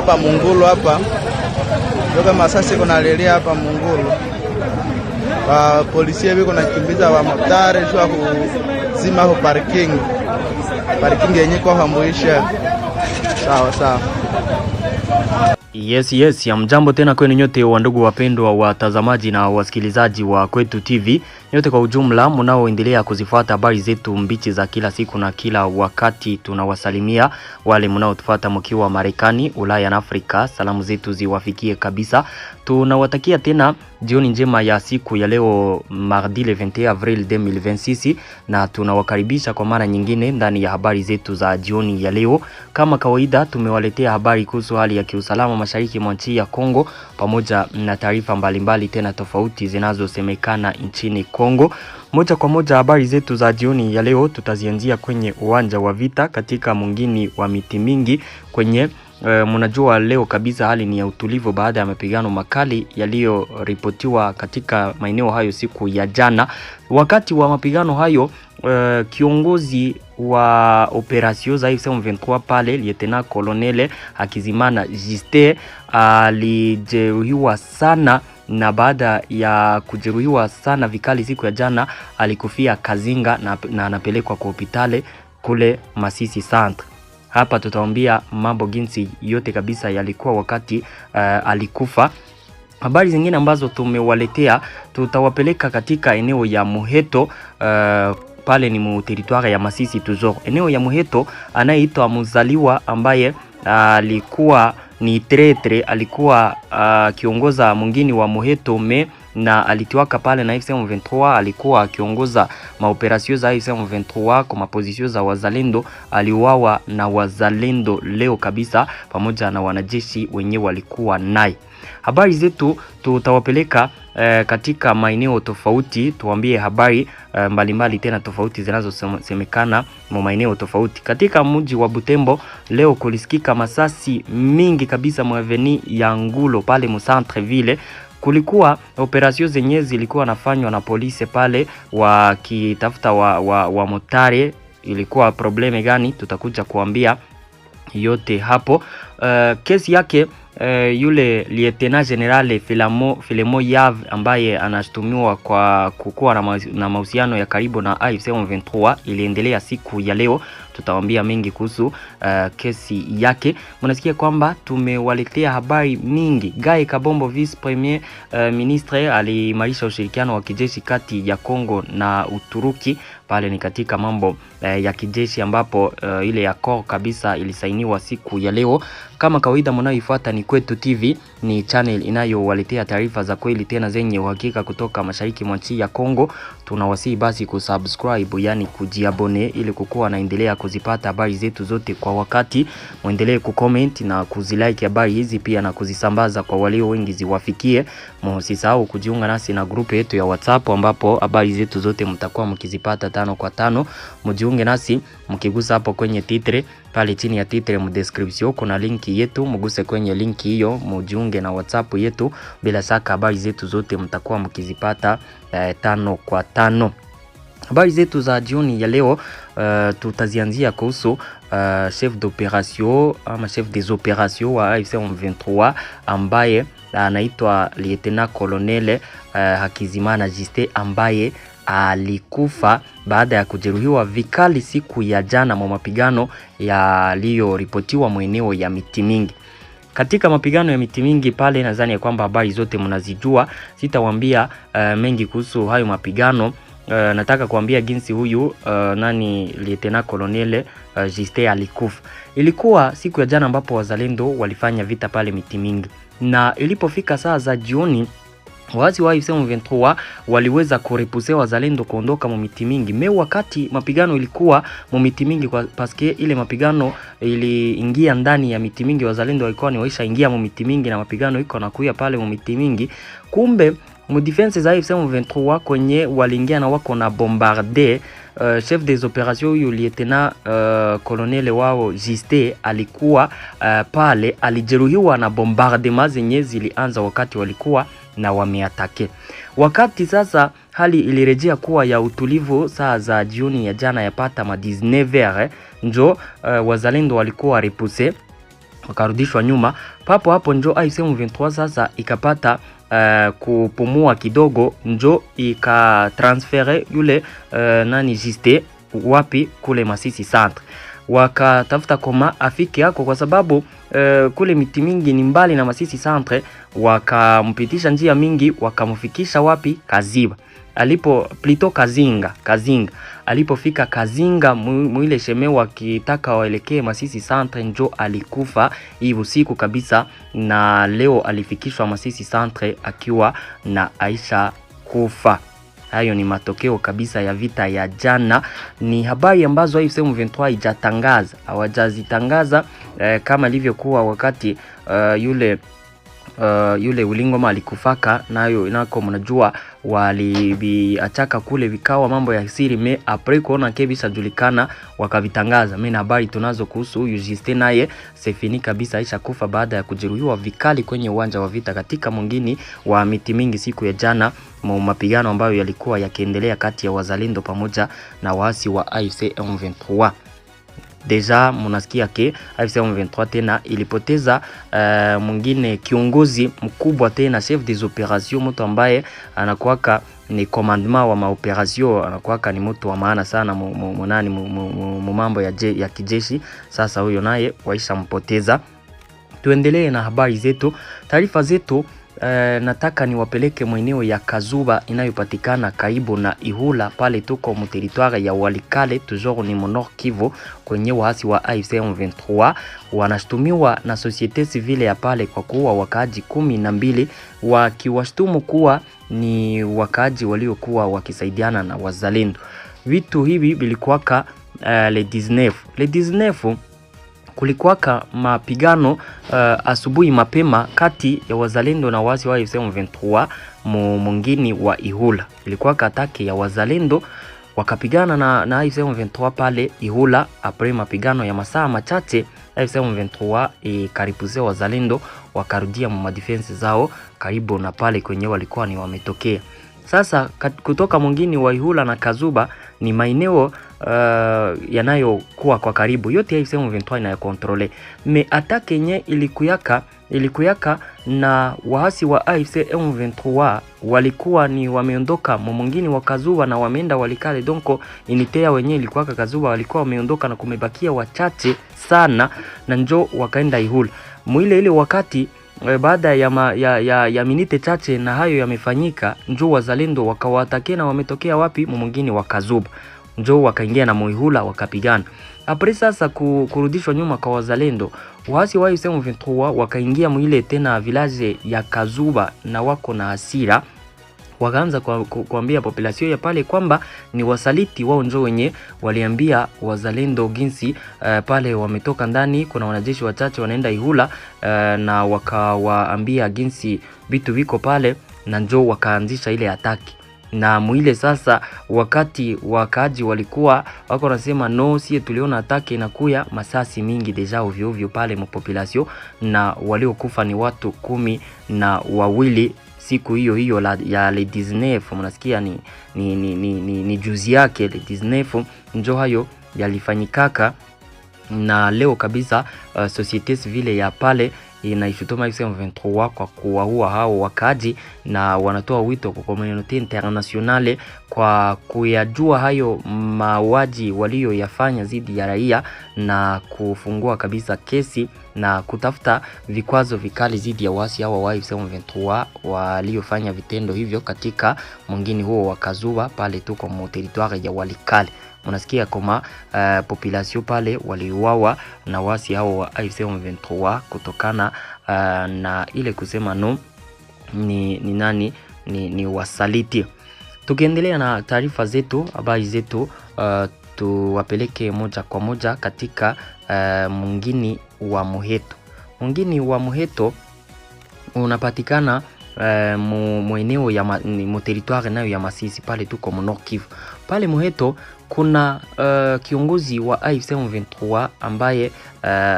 hapa Mungulu hapa. Ndio masasi kuna lelia hapa Mungulu. Polisi hivi kuna kimbiza wa motare shwa kuzima ho parking. Parking yenye kwa hambuisha. Sawa. Yes, ya mjambo tena kwenu nyote wandugu wapendwa watazamaji na wasikilizaji wa Kwetu TV. Nyote kwa ujumla mnaoendelea kuzifuata habari zetu mbichi za kila siku na kila wakati, tunawasalimia. Wale mnaotufuata mkiwa Marekani, Ulaya na Afrika, salamu zetu ziwafikie kabisa. Tunawatakia tena jioni njema ya siku ya leo mardi le 21 avril 2026 na tunawakaribisha kwa mara nyingine ndani ya habari zetu za jioni ya leo. Kama kawaida tumewaletea habari kuhusu hali ya kiusalama mashariki mwa nchi ya Kongo pamoja na taarifa mbalimbali tena tofauti zinazosemekana nchini Kongo. Moja kwa moja habari zetu za jioni ya leo tutazianzia kwenye uwanja wa vita katika mungini wa miti mingi kwenye mnajua leo kabisa hali ni ya utulivu baada ya mapigano makali yaliyoripotiwa katika maeneo hayo siku ya jana. Wakati wa mapigano hayo kiongozi wa operasyon za M23 pale Lieutenant Colonel Hakizimana Justin alijeruhiwa sana, na baada ya kujeruhiwa sana vikali siku ya jana alikufia Kazinga na anapelekwa kwa hospitali kule Masisi Centre. Hapa tutaambia mambo jinsi yote kabisa yalikuwa wakati alikufa. Habari zingine ambazo tumewaletea tutawapeleka katika eneo ya Muheto, pale ni mu territoire ya Masisi toujours. Eneo ya Muheto anayeitwa Muzaliwa ambaye alikuwa ni tretre, alikuwa kiongoza mwingine wa Muheto na alitiwaka pale na M23, alikuwa akiongoza maoperasyon za M23 kwa maposition za wazalendo. Aliuawa na wazalendo leo kabisa pamoja na wanajeshi wenyewe walikuwa naye. Habari zetu tutawapeleka katika maeneo tofauti, tuambie habari mbalimbali tena tofauti zinazosemekana mu maeneo tofauti. Katika mji wa Butembo leo kulisikika masasi mingi kabisa mwaveni ya Ngulo pale mu centre ville. Kulikuwa operasyon zenye zilikuwa nafanywa na polisi pale wakitafuta wa motare. Ilikuwa probleme gani? Tutakuja kuambia yote hapo. Kesi yake yule Lieutenant General Filemo Yav ambaye anashtumiwa kwa kukuwa na mahusiano ya karibu na AFC M23 iliendelea siku ya leo. Tutawaambia mengi kuhusu kesi yake. Mnasikia kwamba tumewaletea habari mingi. Guy Kabombo Vice Premier Ministre aliimarisha ushirikiano wa kijeshi kati ya Kongo na Uturuki. Pale ni katika mambo ya kijeshi ambapo ile ya core kabisa ilisainiwa siku ya leo. Kama kawaida mnaoifuata ni Kwetu TV, ni channel inayowaletea taarifa za kweli tena zenye uhakika kutoka mashariki mwa nchi ya Kongo. Tunawasihi basi kusubscribe, yani kujiabone, ili kukuwa naendelea kuzipata habari zetu zote kwa wakati. Muendelee kucomment na kuzilike habari hizi pia na kuzisambaza kwa walio wengi ziwafikie. Msisahau kujiunga nasi na group yetu ya WhatsApp ambapo habari zetu zote mtakuwa mkizipata 5 kwa 5. Mjiunge nasi mkigusa hapo kwenye titre, pale chini ya titre mu description kuna linki yetu, mguse kwenye linki hiyo mjiunge na WhatsApp yetu. Bila shaka habari zetu zote mtakuwa mkizipata 5 kwa 5. Habari zetu za jioni ya leo tutazianzia kuhusu chef d'opération ama chef des opérations wa AFC M23 ambaye anaitwa Lieutenant Colonel Hakizimana Justin ambaye alikufa baada ya kujeruhiwa vikali siku ya jana mwa mapigano yaliyoripotiwa maeneo ya miti mingi. Katika mapigano ya miti mingi pale, nadhani ya kwamba habari zote mnazijua. Sitawaambia mengi kuhusu hayo mapigano. Nataka kuambia jinsi huyu Lieutenant Colonel Justin alikufa. Ilikuwa siku ya jana ambapo wazalendo walifanya vita pale miti mingi, na ilipofika saa za jioni waasi wa AFC M23 waliweza kurepuse wazalendo kuondoka mu miti mingi. Wakati mapigano ilikuwa mu miti mingi kwa paske ile mapigano iliingia ndani ya miti mingi, wazalendo walikuwa ni waisha ingia mu miti mingi na mapigano iko na kuya pale mu miti mingi. Kumbe mu defense za AFC M23 kwenye waliingia na wako na bombarder. Chef des opérations huyu Lieutenant Colonel wao Justin alikuwa pale, alijeruhiwa na bombardement zenye zilianza wakati walikuwa na wameatake. Wakati sasa hali ilirejea kuwa ya utulivu saa za jioni ya jana yapata ma 19h, njo wazalendo walikuwa repousse wakarudishwa nyuma. Papo hapo njo AFC M23 sasa ikapata kupumua kidogo, njo ikatransfere yule nani Juste wapi kule Masisi Centre. Wakatafuta koma afiki yako kwa sababu kule miti mingi ni mbali na Masisi Centre, wakampitisha njia mingi wakamfikisha wapi Kaziba. Alipo plito Kazinga alipofika Kazinga mwile sheme wakitaka waelekee Masisi Centre, njo alikufa hii usiku kabisa, na leo alifikishwa Masisi Centre akiwa na Aisha kufa. Hayo ni matokeo kabisa ya vita ya jana. Ni habari ambazo AFC M23 haijatangaza, hawajazitangaza kama ilivyokuwa wakati yule Ulingoma alikufaka nayo inako mnajua walibiachaka kule vikawa mambo ya siri me apres kuona kebisa julikana wakavitangaza. Mimi habari tunazo kuhusu huyu Juste naye sefini kabisa aisha kufa baada ya kujeruhiwa vikali kwenye uwanja wa vita katika mwingine wa miti mingi siku ya jana, mapigano ambayo yalikuwa yakiendelea kati ya wazalendo pamoja na waasi wa AFC M23. Deja munasikia ke AFC M23 tena ilipoteza mwingine kiongozi mkubwa tena, chef des opérations, mtu ambaye anakuwaka ni commandement wa maoperation, anakuwaka ni mtu wa maana sana mambo ya kijeshi. Sasa huyo naye waisha mpoteza. Tuendelee na habari zetu, taarifa zetu. Nataka niwapeleke mweneo ya Kazuba inayopatikana karibu na Ihula, pale tuko mu territoire ya Walikale, toujours ni Nord Kivu, kwenye waasi wa AFC M23 wanashtumiwa na societe civile ya pale kwa kuwa wakaaji 12, wakiwashtumu kuwa ni wakaaji waliokuwa wakisaidiana na wazalendo. Vitu hivi bilikuwaka le 19 kulikuwaka mapigano asubuhi mapema kati ya wazalendo na waasi wa AFC M23 mwingine wa Ihula. Ilikuwa atake ya wazalendo wakapigana na AFC M23 pale Ihula. Apres mapigano ya masaa machache, AFC M23 ikaripuze wazalendo wakarudia mu defense zao karibu na pale kwenye walikuwa ni wametokea. Sasa kutoka mwingine wa Ihula na Kazuba ni maeneo yanayokuwa kwa karibu, yote AFC M23 inayokontrole. Me atake nye ilikuyaka na waasi wa AFC M23 walikuwa ni wameondoka mwingine wa Kazuba na wameenda Walikale. Donko initea wenye ilikuwa Kazuba walikuwa wameondoka na kumebakia wachache sana, na njo wakaenda Ihula. Mwile ile wakati baada ya minute chache na hayo yamefanyika, njo wazalendo wakawatake na wametokea wapi mwingine wa Kazuba, njo wakaingia na Ihula wakapigana. Apres sasa kurudishwa nyuma kwa wazalendo, waasi wa AFC M23 wakaingia mwile tena village ya Kazuba na wako na hasira, wakaanza kuambia population ya pale kwamba ni wasaliti wao, njo wenye waliambia wazalendo ginsi pale wametoka ndani, kuna wanajeshi wachache wanaenda Ihula, na wakawaambia ginsi vitu viko pale, na njo wakaanzisha ile ataki. Na mwile sasa wakati wakaaji walikuwa wako nasema no, sie tuliona atake inakuya, masasi mingi deja ovyo pale mu population, na waliokufa ni watu 12 siku hiyo ya le 19. Mnasikia ni juzi yake le 19 njo hayo yalifanyikaka. Na leo kabisa societe civile ya pale inaishutuma AFC M23 kwa kuwaua hao wakaji, na wanatoa wito kwa community internationale kwa kuyajua hayo mauaji walioyafanya dhidi ya raia, na kufungua kabisa kesi na kutafuta vikwazo vikali dhidi ya waasi hao wa AFC M23 waliofanya vitendo hivyo katika mwingine huo wa Kazuba pale tuko mu territoire ya Walikale. Mnasikia kama population pale waliuawa na waasi hao wa AFC M23 kutokana na ile kusema no ni wasaliti. Tukiendelea na taarifa zetu, habari zetu, tuwapeleke moja kwa moja katika mwingine wa Muheto. Mwingine wa Muheto unapatikana mweneo ya mu territoire nayo ya Masisi pale tuko Nord Kivu. Pale Muheto kuna kiongozi wa AFC M23 ambaye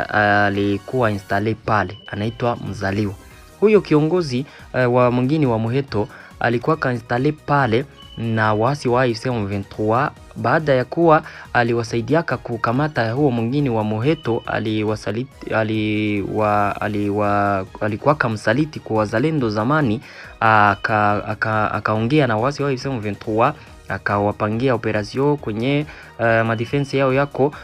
alikuwa installe pale, anaitwa Mzaliwa. Huyo kiongozi wa mwingine wa Muheto alikuwa installe pale na waasi wa AFC M23 baada ya kuwa aliwasaidiaka kukamata huo mwingine wa Muheto. Alikuwa kamsaliti kwa wazalendo zamani, akaongea na waasi wa AFC M23 akawapangia operasyon kwenye madefense yao yako,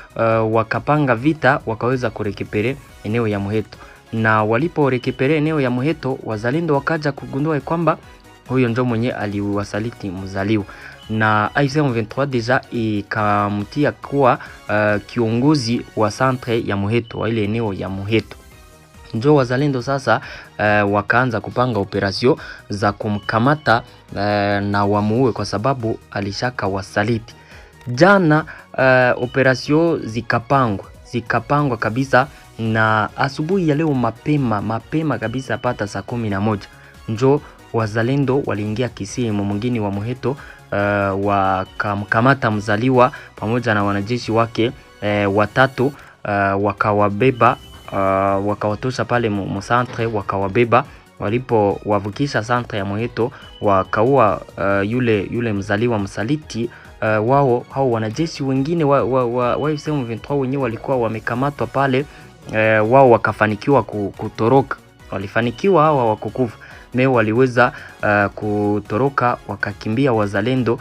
wakapanga vita, wakaweza kurekipere eneo ya Muheto. Na walipo rekipere eneo ya Muheto, wazalendo wakaja kugundua kwamba huyo ndio mwenye aliwasaliti mzaliwa, na AFC M23 deja ikamtia kuwa kiongozi wa centre ya Muheto, wa ile eneo ya Muheto. Njo wazalendo sasa wakaanza kupanga operasyon za kumkamata na wamuue kwa sababu alishaka wasaliti. Jana operasyon zikapangwa kabisa, na asubuhi ya leo mapema kabisa pata saa 11 njo wazalendo waliingia kisehemu mwingine wa Muheto, wakamkamata mzaliwa pamoja na wanajeshi wake watatu, wakawabeba, wakawatosha pale mu centre, wakawabeba. Walipo wavukisha centre ya Muheto, wakaua yule mzaliwa msaliti. Wao hao wanajeshi wengine wa AFC M23 wenyewe walikuwa wamekamatwa pale, wao wakafanikiwa kutoroka. Walifanikiwa hawa wakukufa, meo waliweza kutoroka, wakakimbia wazalendo.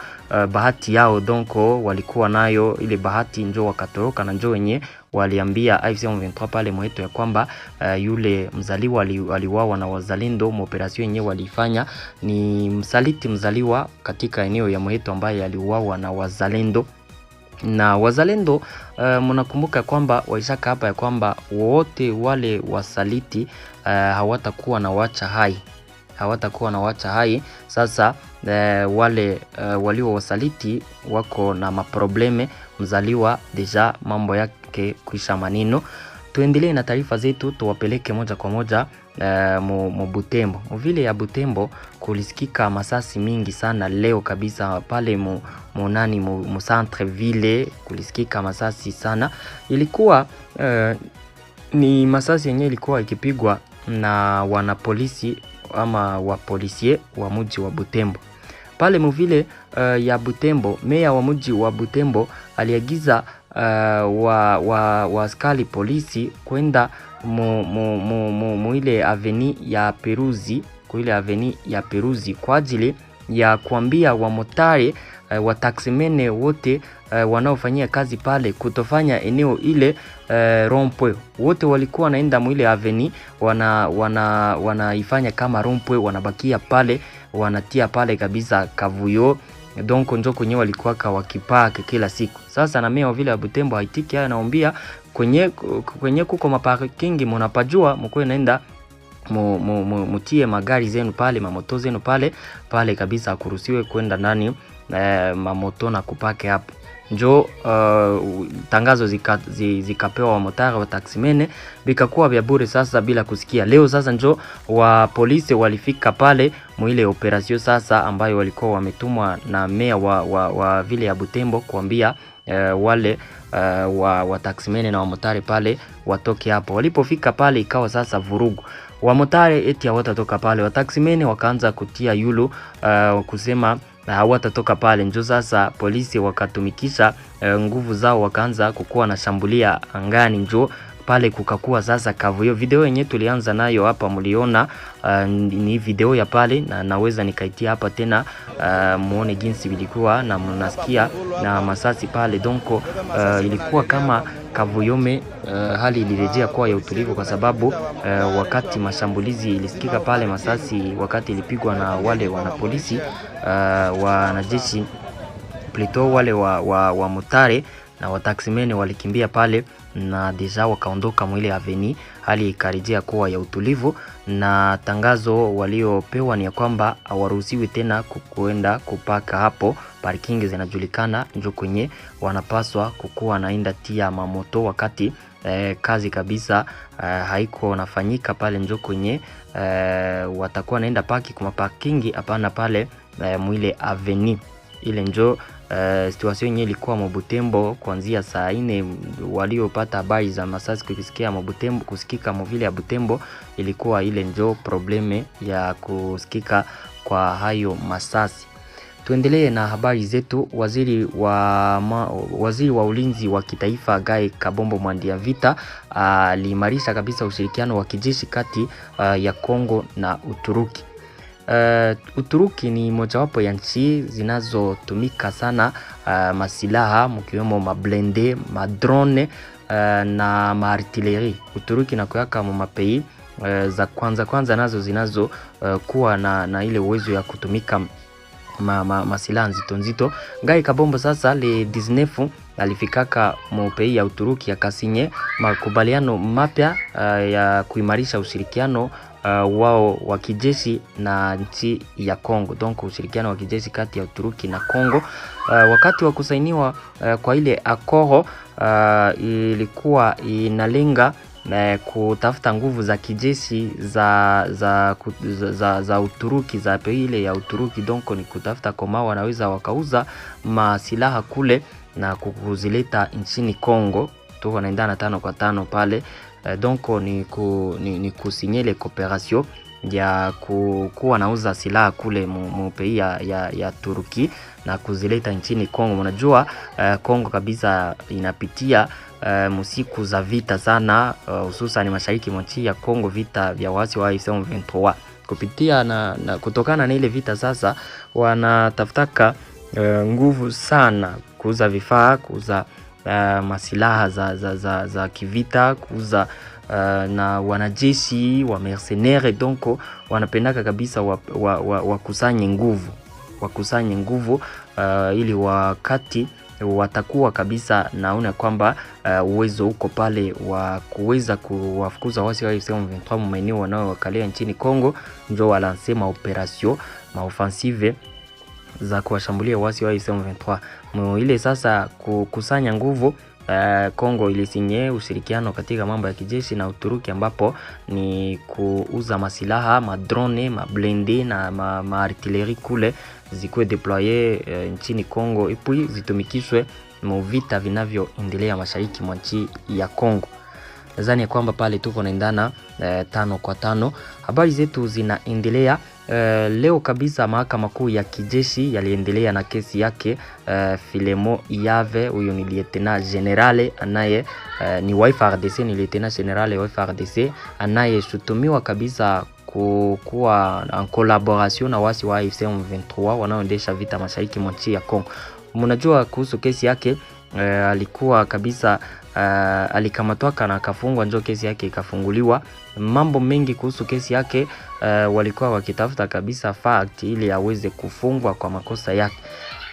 Bahati yao donko walikuwa nayo ile bahati, njo wakatoroka, na njo wenye waliambia AFC M23 pale Muheto ya kwamba yule mzaliwa aliuawa na wazalendo. Operasyon yenyewe walifanya ni msaliti mzaliwa katika eneo ya Muheto ambaye aliuawa na wazalendo. Na wazalendo mnakumbuka kwamba waishaka hapa ya kwamba wote wale wasaliti hawatakuwa na wacha hai. Sasa wale walio wasaliti wako na maprobleme, mzaliwa deja mambo yake kuisha maneno. Tuendelee na taarifa zetu, tuwapeleke moja kwa moja mu Butembo. Vile ya Butembo kulisikika masasi mingi sana leo kabisa pale mu centre ville, kulisikika masasi sana. Ilikuwa ni masasi yenyewe ilikuwa ikipigwa na wanapolisi ama wapolisie wa mji wa Butembo. Pale mvile ya Butembo, meya wa mji wa Butembo aliagiza wa askari polisi kwenda mu ile aveni ya Peruzi, kwa ajili ya kuambia wamotare wa taksimene wote wanaofanyia kazi pale kutofanya eneo ile rompwe. Wote walikuwa naenda mu ile aveni, wanaifanya kama rompwe, wanabakia pale, wanatia pale kabisa kavuyo. Donc njo kwenye walikuwa wakipaka kila siku. Sasa na meya vile ya Butembo haitiki, anaombia kwenye kuko maparking mnapajua, mko naenda mutie magari zenu pale, mamoto zenu pale kabisa, kuruhusiwe kwenda ndani mamoto na kupake hapo. Njo tangazo zikapewa wamotara wa taksimene, bikakuwa vya bure sasa bila kusikia. Leo sasa njo wa polisi walifika pale muile operasyon sasa ambayo walikuwa wametumwa na meya wa vile ya Butembo kuambia wale wa taksimene na wamotare pale watoke hapo. Walipofika pale ikawa sasa vurugu. Wamotare eti hawatatoka pale, wataksimene wakaanza kutia yulu kusema hawatatoka pale. Njo sasa polisi wakatumikisha nguvu zao, wakaanza kukuwa na shambulia angani. Njo pale kukakuwa sasa kavuyo. Video yenyewe tulianza nayo hapa, mliona ni video ya pale, na naweza nikaitia hapa tena muone jinsi vilikuwa na mnasikia na masasi pale. Donko ilikuwa kama kavuyome, hali ilirejea kuwa ya utulivu kwa sababu wakati mashambulizi ilisikika pale, masasi wakati ilipigwa na wale wanapolisi wanajeshi plito wale wa mutare na wataksimene walikimbia pale na deja wakaondoka mwile aveni. Hali ikarejea kuwa ya utulivu, na tangazo waliopewa ni ya kwamba hawaruhusiwi tena kuenda kupaka hapo. Parking zinajulikana, njo kwenye wanapaswa kukuwa naenda tia mamoto wakati kazi kabisa haiko nafanyika pale. Njo kwenye watakuwa naenda paki kuma parking, hapana pale mwile aveni ile. Njo situation yenyewe ilikuwa Butembo kuanzia saa 4. Waliopata habari za masasi kusikia Butembo, kusikika vile ya Butembo, ilikuwa ile njo probleme ya kusikika kwa hayo masasi. Tuendelee na habari zetu. Waziri wa ulinzi wa kitaifa Guy Kabombo Mwandiavita aliimarisha kabisa ushirikiano wa kijeshi kati ya Kongo na Uturuki. Uturuki ni mojawapo ya nchi zinazotumika sana masilaha mkiwemo mablende, madrone na maartillerie. Uturuki na kuyaka mapei za kwanza nazo zinazo kuwa na ile uwezo ya kutumika masilaha nzito. Guy Kabombo sasa le 19 alifikaka mopei ya Uturuki akasinye makubaliano mapya ya kuimarisha ushirikiano wao wa kijeshi na nchi ya Kongo. Donc ushirikiano wa kijeshi kati ya Uturuki na Kongo. Wakati wa kusainiwa kwa ile akoro ilikuwa inalenga kutafuta nguvu za kijeshi za Uturuki, za ile ya Uturuki. Donc ni kutafuta kama wanaweza wakauza masilaha kule na kukuzileta nchini Kongo. Tu wanaendana 5 kwa 5 pale. Donc ni kusinyele cooperation ya kuwa nauza silaha kule mu pays ya Turki na kuzileta nchini Kongo. Unajua Kongo kabisa inapitia musiku za vita sana, hususan mashariki mwa nchi ya Kongo, vita vya waasi wa M23. Kupitia na kutokana na ile vita sasa wanatafutaka nguvu sana kuuza vifaa, kuuza masilaha za kivita, kuuza na wanajeshi wa mercenaires. Donc wanapendaka kabisa wakusanye nguvu ili wakati watakuwa kabisa naona kwamba uwezo uko pale wa kuweza kuwafukuza wasi wa M23 maeneo wanaokalia nchini Kongo, ndio walansema operation offensive za kuwashambulia wasi wa M23. Ile sasa kukusanya nguvu, Kongo ilisinye ushirikiano katika mambo ya kijeshi na Uturuki, ambapo ni kuuza masilaha, madrone, mablende na maartillerie kule zikuwe deploye nchini Kongo ipi zitumikishwe mu vita vinavyoendelea mashariki mwa nchi ya Kongo. Nadhani kwamba pale tuko naendana 5 kwa 5. Habari zetu zinaendelea. Leo kabisa mahakama kuu ya kijeshi yaliendelea na kesi yake Filemo Yave. Huyo ni lieutenant general anaye ni wa FARDC, ni lieutenant general wa FARDC anayeshutumiwa kabisa kuwa en collaboration na wasi wa AFC M23 wanaoendesha vita mashariki mwa nchi ya Kongo. Mnajua kuhusu kesi yake, alikuwa kabisa alikamatwa na akafungwa, ndio kesi yake ikafunguliwa. Mambo mengi kuhusu kesi yake, walikuwa wakitafuta kabisa fact ili aweze kufungwa kwa makosa yake.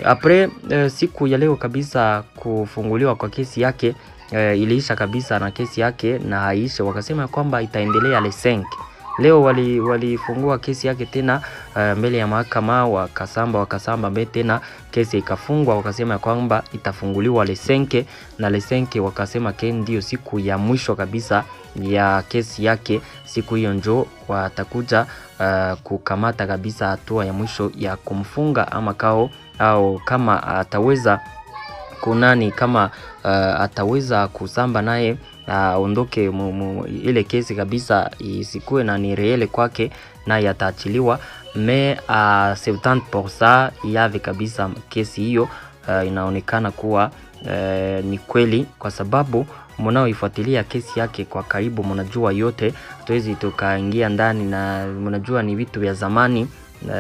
Apres siku ya leo kabisa kufunguliwa kwa kesi yake, iliisha kabisa na kesi yake na haisha, wakasema kwamba itaendelea le 5. Leo walifungua kesi yake tena mbele ya mahakama, wakasamba mbele tena kesi ikafungwa, wakasema kwamba itafunguliwa le 5, na le 5 wakasema ndio siku ya mwisho kabisa ya kesi yake. Siku hiyo ndio watakuja kukamata kabisa hatua ya mwisho ya kumfunga ama au kama ataweza kunani, kama ataweza kusamba naye ondoke ile kesi kabisa isikue na ni reele kwake, na yataachiliwa. Me 70% yave kabisa kesi hiyo inaonekana kuwa ni kweli, kwa sababu mnaoifuatilia kesi yake kwa karibu mnajua yote. Tuwezi tukaingia ndani, na mnajua ni vitu vya zamani,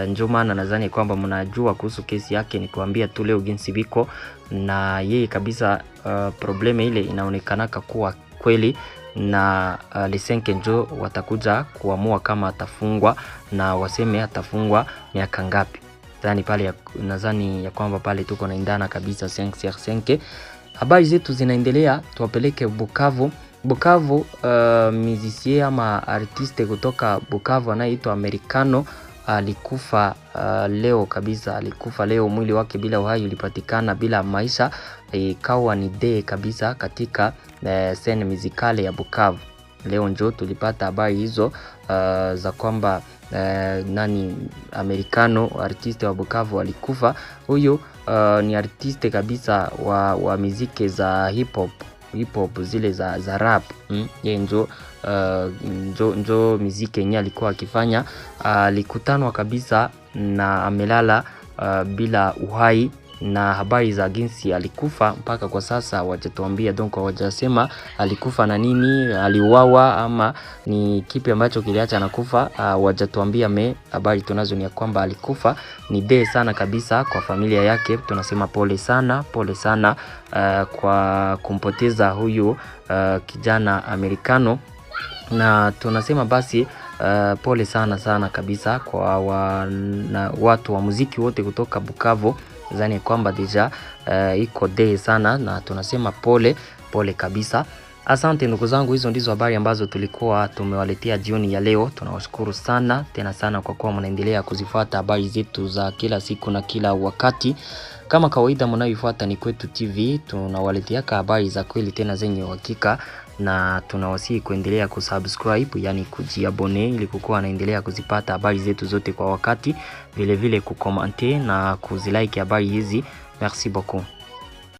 ndio maana nadhani kwamba mnajua kuhusu kesi yake. Ni kuambia tu leo jinsi biko na yeye kabisa, probleme ile inaonekana kuwa kweli, na lisenke njo watakuja kuamua kama atafungwa, na waseme atafungwa miaka ngapi. Tani pale nadhani ya kwamba pale tuko naendana kabisa 5/5. Habari zetu zinaendelea, tuwapeleke Bukavu. Musicien ama artiste kutoka Bukavu anaitwa Americano alikufa leo kabisa. Alikufa leo, mwili wake bila uhai ulipatikana bila maisha. Ikawa ni day kabisa katika scene musicale ya Bukavu. Leo ndio tulipata habari hizo za kwamba nani Americano, artiste wa Bukavu, alikufa. Huyo ni artiste kabisa wa muziki za hip hop zile za rap. Yeye ndio muziki yenyewe alikuwa akifanya. Alikutanwa kabisa na amelala bila uhai, na habari za jinsi alikufa mpaka kwa sasa hawajatuambia. Donc hawajasema alikufa na nini, aliuawa ama ni kipi ambacho kiliacha anakufa, hawajatuambia. Habari tunazo ni ya kwamba alikufa. Ni de sana kabisa kwa familia yake. Tunasema pole sana kwa kumpoteza huyu kijana Amerikano, na tunasema basi pole sana kabisa kwa watu wa muziki wote kutoka Bukavu. Zani kwamba deja iko de sana, na tunasema pole kabisa. Asante ndugu zangu, hizo ndizo habari ambazo tulikuwa tumewaletea jioni ya leo. Tunawashukuru sana tena sana kwa kuwa mnaendelea kuzifuata habari zetu za kila siku na kila wakati. Kama kawaida mnayoifuata ni Kwetu TV, tunawaletea habari za kweli tena zenye uhakika, na tunawasihi kuendelea kusubscribe, yani kujiabone, ili kukuwa naendelea kuzipata habari zetu zote kwa wakati, vile vile kukomante na kuzilike habari hizi. Merci beaucoup.